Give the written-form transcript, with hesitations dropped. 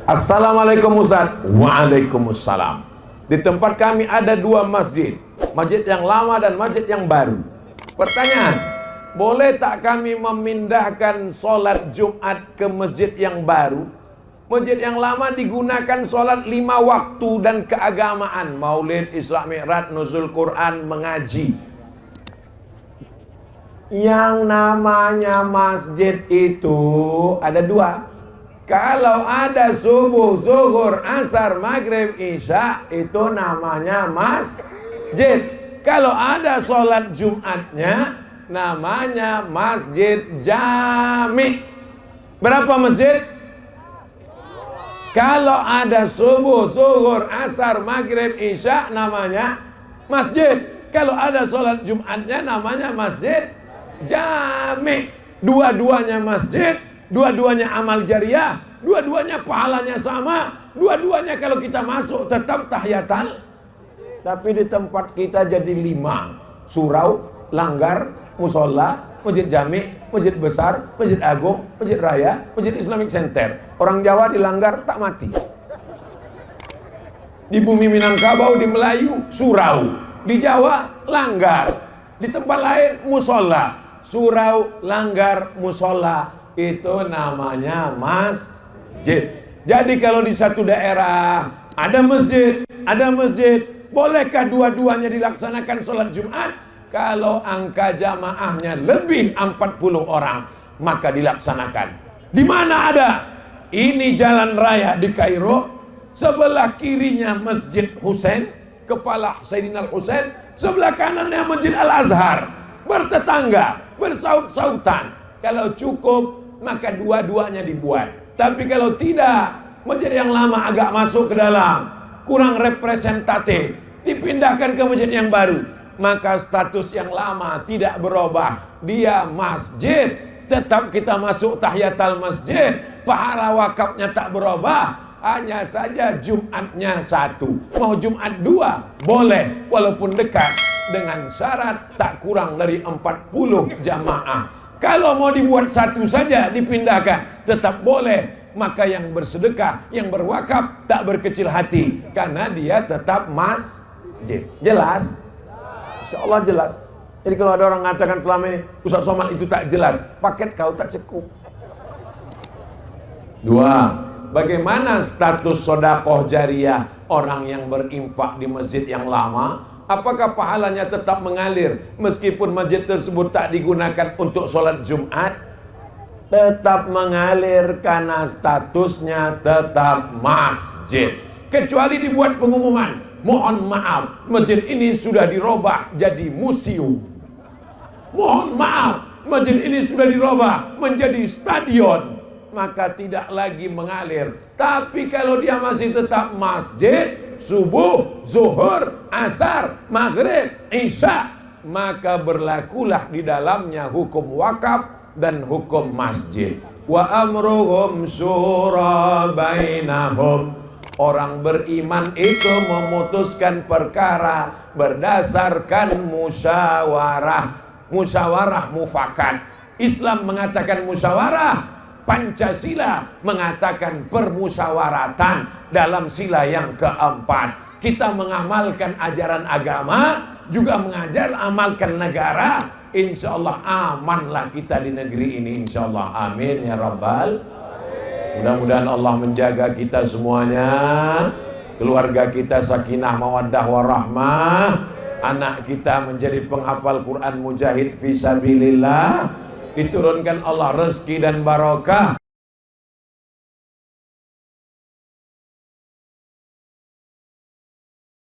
Assalamualaikum Ustaz. Waalaikumsalam. Di tempat kami ada dua masjid, masjid yang lama dan masjid yang baru. Pertanyaan, boleh tak kami memindahkan sholat Jumat ke masjid yang baru? Masjid yang lama digunakan sholat 5 waktu dan keagamaan, maulid, Isra Mi'raj, nuzul Quran, mengaji. Yang namanya masjid itu ada dua. Kalau ada subuh, zuhur, asar, maghrib, isya, itu namanya masjid. Kalau ada sholat Jumatnya, namanya masjid jami. Berapa masjid? Kalau ada subuh, zuhur, asar, maghrib, isya, namanya masjid. Kalau ada sholat Jumatnya, namanya masjid jami. Dua-duanya masjid, dua-duanya amal jariah, dua-duanya pahalanya sama, dua-duanya kalau kita masuk tetap tahiyatal. Tapi di tempat kita jadi 5: surau, langgar, musola, masjid jami, masjid besar, masjid agung, masjid raya, masjid Islamic Center. Orang Jawa di langgar tak mati. Di bumi Minangkabau, di Melayu, surau. Di Jawa, langgar. Di tempat lain, musola. Surau, langgar, musola, itu namanya masjid. Jadi kalau di satu daerah ada masjid, bolehkah dua-duanya dilaksanakan sholat Jumat? Kalau angka jamaahnya lebih 40 orang, maka dilaksanakan. Di mana ada? Ini jalan raya di Kairo, sebelah kirinya Masjid Husain, kepala Sayyidina Husain, sebelah kanannya Masjid Al-Azhar, bertetangga, bersaut-sautan. Kalau cukup, maka dua-duanya dibuat. Tapi kalau tidak, masjid yang lama agak masuk ke dalam, kurang representatif, dipindahkan ke masjid yang baru, maka status yang lama tidak berubah. Dia masjid, tetap kita masuk tahiyatul masjid, pahala wakafnya tak berubah. Hanya saja Jumatnya 1, mau Jumat 2 boleh, walaupun dekat, dengan syarat tak kurang dari 40 jamaah. Kalau mau dibuat 1 saja dipindahkan, tetap boleh. Maka yang bersedekah, yang berwakaf, tak berkecil hati, karena dia tetap masjid. Jelas? Insya Allah jelas. Jadi kalau ada orang mengatakan selama ini Ustaz Somad itu tak jelas, paket kau tak cukup. 2. Bagaimana status sedekah jariah orang yang berinfak di masjid yang lama? Apakah pahalanya tetap mengalir meskipun masjid tersebut tak digunakan untuk sholat Jumat? Tetap mengalir karena statusnya tetap masjid. Kecuali dibuat pengumuman, mohon maaf, masjid ini sudah dirubah jadi museum. Mohon maaf, masjid ini sudah dirubah menjadi stadion. Maka tidak lagi mengalir. Tapi kalau dia masih tetap masjid, subuh, zuhur, asar, maghrib, isya, maka berlakulah di dalamnya hukum wakaf dan hukum masjid. Wa amruhum syura bainahum. Orang beriman itu memutuskan perkara berdasarkan musyawarah. Musyawarah mufakat. Islam mengatakan musyawarah, Pancasila mengatakan permusyawaratan dalam sila yang keempat. Kita mengamalkan ajaran agama, juga amalkan negara. Insya Allah amanlah kita di negeri ini, insya Allah. Amin ya Rabbal. Mudah-mudahan Allah menjaga kita semuanya, keluarga kita sakinah mawaddah warahmah, anak kita menjadi penghafal Quran mujahid fisabilillah, diturunkan Allah rezeki dan barokah.